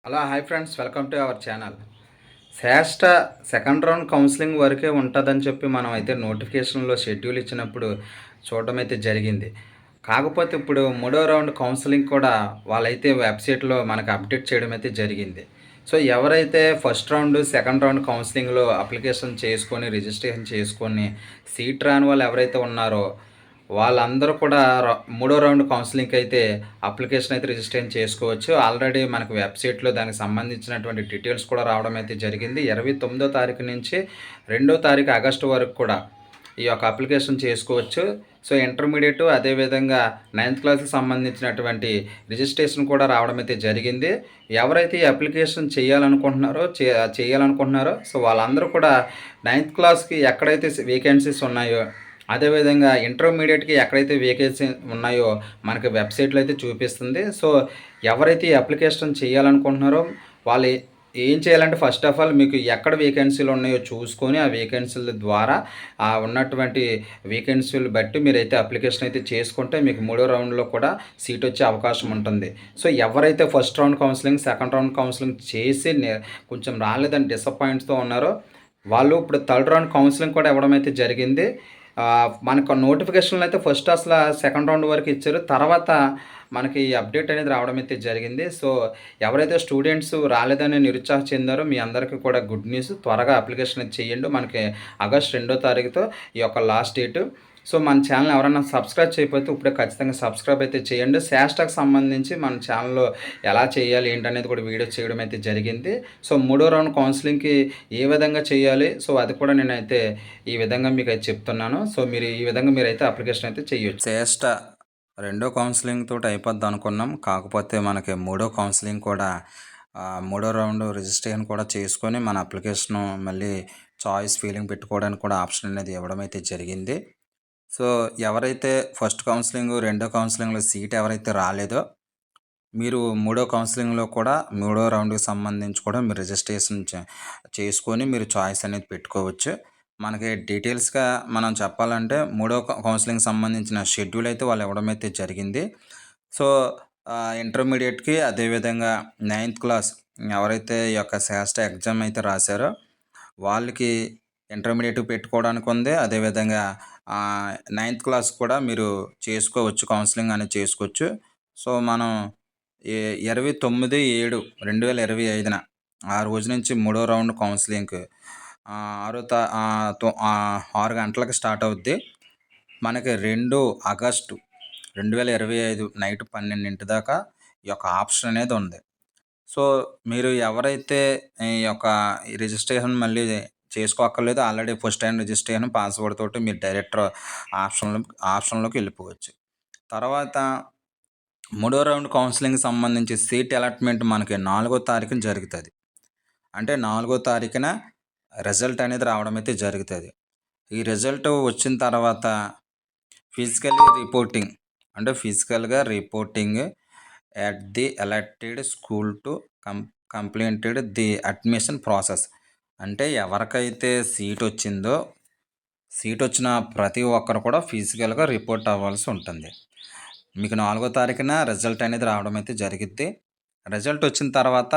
Hello hi friends, welcome to our channel. శ్రేష్ట second round counselling వరకే ఉంటుందని చెప్పి మనం అయితే నోటిఫికేషన్లో షెడ్యూల్ ఇచ్చినప్పుడు చూడడం అయితే జరిగింది. కాకపోతే ఇప్పుడు మూడో రౌండ్ కౌన్సిలింగ్ కూడా వాళ్ళైతే వెబ్సైట్లో మనకు అప్డేట్ చేయడం అయితే జరిగింది. సో ఎవరైతే ఫస్ట్ రౌండ్ సెకండ్ రౌండ్ కౌన్సిలింగ్లో అప్లికేషన్ చేసుకొని రిజిస్ట్రేషన్ చేసుకొని సీట్ రాని వాళ్ళు ఎవరైతే ఉన్నారో వాళ్ళందరూ కూడా మూడో రౌండ్ కౌన్సిలింగ్‌కి అయితే అప్లికేషన్ అయితే రిజిస్ట్రేషన్ చేసుకోవచ్చు. ఆల్రెడీ మనకు వెబ్‌సైట్‌లో దానికి సంబంధించినటువంటి డీటెయిల్స్ కూడా రావడం అయితే జరిగింది. 29వ తారీఖు నుంచి 2వ తారీఖు ఆగస్టు వరకు కూడా ఈ యొక్క అప్లికేషన్ చేసుకోవచ్చు. సో ఇంటర్మీడియేట్ అదేవిధంగా 9థ్ క్లాస్‌కి సంబంధించినటువంటి రిజిస్ట్రేషన్ కూడా రావడం అయితే జరిగింది. ఎవరైతే ఈ అప్లికేషన్ చేయాలనుకుంటున్నారో సో వాళ్ళందరూ కూడా 9థ్ క్లాస్‌కి ఎక్కడైతే వేకెన్సీస్ ఉన్నాయో అదేవిధంగా ఇంటర్మీడియేట్‌కి ఎక్కడైతే వేకెన్సీ ఉన్నాయో మనకి వెబ్‌సైట్‌లో అయితే చూపిస్తుంది. సో ఎవరైతే ఈ అప్లికేషన్ చేయాలనుకుంటున్నారో వాళ్ళు ఏం చేయాలంటే ఫస్ట్ ఆఫ్ ఆల్ మీకు ఎక్కడ వేకెన్సీలు ఉన్నాయో చూసుకొని ఆ వేకెన్సీల ద్వారా ఉన్నటువంటి వేకెన్సీలు బట్టి మీరైతే అప్లికేషన్ అయితే చేసుకుంటే మీకు మూడో రౌండ్‌లో కూడా సీట్ వచ్చే అవకాశం ఉంటుంది. సో ఎవరైతే first round counselling, second round counselling చేసి కొంచెం రాలేదని డిసప్పాయింట్స్‌తో ఉన్నారో వాళ్ళు ఇప్పుడు థర్డ్ రౌండ్ కౌన్సిలింగ్ కూడా ఇవ్వడం అయితే జరిగింది. మనకు నోటిఫికేషన్‌లో అయితే ఫస్ట్ అసల సెకండ్ రౌండ్ వరకు ఇచ్చారు. తర్వాత మనకి ఈ అప్డేట్ అనేది రావడం అయితే జరిగింది. సో ఎవరైతే స్టూడెంట్స్ రాలేదని నిరుత్సాహం చెందారో మీ అందరికీ కూడా గుడ్ న్యూస్. త్వరగా అప్లికేషన్ అయితే చేయండి. మనకి ఆగస్ట్ 2వ తారీఖుతో ఈ యొక్క లాస్ట్ డేటు. సో మన ఛానల్ ఎవరైనా సబ్స్క్రైబ్ చేయకపోతే ఇప్పుడే ఖచ్చితంగా సబ్స్క్రైబ్ అయితే చేయండి. శాస్టాకి సంబంధించి మన ఛానల్‌లో ఎలా చేయాలి ఏంటనేది కూడా వీడియో చేయడం అయితే జరిగింది. సో మూడో రౌండ్ కౌన్సిలింగ్‌కి ఏ విధంగా చేయాలి సో అది కూడా నేనైతే ఈ విధంగా మీకైతే చెప్తున్నాను. సో మీరు ఈ విధంగా మీరైతే అప్లికేషన్ అయితే చేయొచ్చు. శ్రేష్ట రెండో కౌన్సిలింగ్ తోటి అయిపోద్ది అనుకున్నాం. కాకపోతే మనకి మూడో కౌన్సిలింగ్ కూడా మూడో రౌండ్ రిజిస్ట్రేషన్ కూడా చేసుకొని మన అప్లికేషను మళ్ళీ చాయిస్ ఫీలింగ్ పెట్టుకోవడానికి కూడా ఆప్షన్ అనేది ఇవ్వడం అయితే జరిగింది. సో ఎవరైతే ఫస్ట్ కౌన్సిలింగ్, రెండో కౌన్సిలింగ్‌లో సీట్ ఎవరైతే రాలేదో మీరు మూడో కౌన్సిలింగ్‌లో కూడా మూడో రౌండ్‌కి సంబంధించి కూడా మీరు రిజిస్ట్రేషన్ చేసుకొని మీరు చాయిస్ అనేది పెట్టుకోవచ్చు. మనకి డీటెయిల్స్‌గా మనం చెప్పాలంటే మూడో కౌన్సిలింగ్‌కి సంబంధించిన షెడ్యూల్ అయితే వాళ్ళు ఇవ్వడం అయితే జరిగింది. సో ఇంటర్మీడియేట్‌కి అదేవిధంగా 9థ్ క్లాస్ ఎవరైతే ఈ యొక్క శాస్త్ర ఎగ్జామ్ అయితే రాశారో వాళ్ళకి ఇంటర్మీడియేట్ పెట్టుకోవడానికి ఉంది. అదేవిధంగా 9థ్ క్లాస్ కూడా మీరు చేసుకోవచ్చు, కౌన్సిలింగ్ అనేది చేసుకోవచ్చు. సో మనం 29/7/2025న ఆ రోజు నుంచి మూడో రౌండ్ కౌన్సిలింగ్‌కి 6 గంటలకు స్టార్ట్ అవుద్ది. మనకి 2 ఆగస్టు 2025 నైట్ 12 దాకా ఈ యొక్క ఆప్షన్ అనేది ఉంది. సో మీరు ఎవరైతే ఈ యొక్క రిజిస్ట్రేషన్ మళ్ళీ చేసుకోక్కర్లేదు. Already first time registration password తోటి మీరు డైరెక్ట్ ఆప్షన్‌లోకి వెళ్ళిపోవచ్చు. తర్వాత మూడో రౌండ్ కౌన్సిలింగ్‌కి సంబంధించి సీట్ అలాట్‌మెంట్ మనకి 4వ తారీఖున జరుగుతది. అంటే 4వ తారీఖున రిజల్ట్ అనేది రావడం అయితే జరుగుతది. ఈ రిజల్ట్ వచ్చిన తర్వాత ఫిజికల్‌గా reporting at the elected school to completed the admission process. అంటే ఎవరికైతే సీట్ వచ్చిన ప్రతి ఒక్కరు కూడా ఫిజికల్‌గా రిపోర్ట్ అవ్వాల్సి ఉంటుంది. మీకు 4వ తారీఖున రిజల్ట్ అనేది రావడం అయితే జరిగిద్ది. రిజల్ట్ వచ్చిన తర్వాత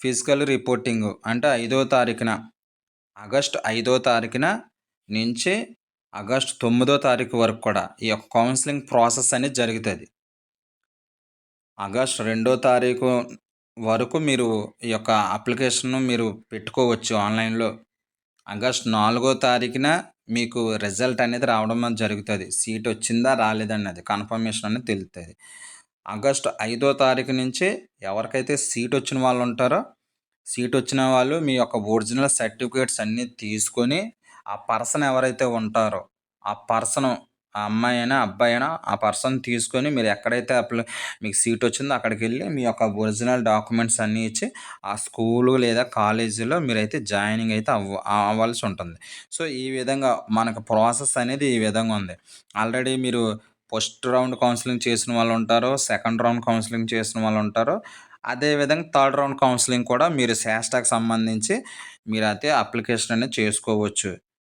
ఫిజికల్ రిపోర్టింగ్ అంటే ఆగస్ట్ 5వ తారీఖున నుంచి ఆగస్ట్ 9వ తారీఖు వరకు కూడా ఈ యొక్క కౌన్సిలింగ్ ప్రాసెస్ అనేది జరుగుతుంది. ఆగస్ట్ 2వ తారీఖు వరకు మీరు ఈ యొక్క అప్లికేషన్ను మీరు పెట్టుకోవచ్చు ఆన్లైన్‌లో. ఆగస్ట్ 4వ తారీఖున మీకు రిజల్ట్ అనేది రావడం జరుగుతుంది. సీట్ వచ్చిందా రాలేదన్నది కన్ఫర్మేషన్ అనేది తెలుస్తుంది. ఆగస్ట్ 5వ తారీఖు నుంచి ఎవరికైతే సీట్ వచ్చిన వాళ్ళు ఉంటారో సీట్ వచ్చిన వాళ్ళు మీ యొక్క ఒరిజినల్ సర్టిఫికేట్స్ అన్నీ తీసుకొని ఆ పర్సన్ ఎవరైతే ఉంటారో ఆ పర్సను ఆ అమ్మాయి అయినా అబ్బాయి అయినా ఆ పర్సన్ తీసుకొని మీరు ఎక్కడైతే మీకు సీట్ వచ్చిందో అక్కడికి వెళ్ళి మీ యొక్క ఒరిజినల్ డాక్యుమెంట్స్ అన్నీ ఇచ్చి ఆ స్కూలు లేదా కాలేజీలో మీరైతే జాయినింగ్ అయితే అవ్వాల్సి ఉంటుంది. సో ఈ విధంగా మనకు ప్రాసెస్ అనేది ఈ విధంగా ఉంది. ఆల్రెడీ మీరు ఫస్ట్ రౌండ్ కౌన్సిలింగ్ చేసిన వాళ్ళు ఉంటారు, సెకండ్ రౌండ్ కౌన్సిలింగ్ చేసిన వాళ్ళు ఉంటారు. అదేవిధంగా థర్డ్ రౌండ్ కౌన్సిలింగ్ కూడా మీరు శాస్టాకి సంబంధించి మీరైతే అప్లికేషన్ అనేది చేసుకోవచ్చు.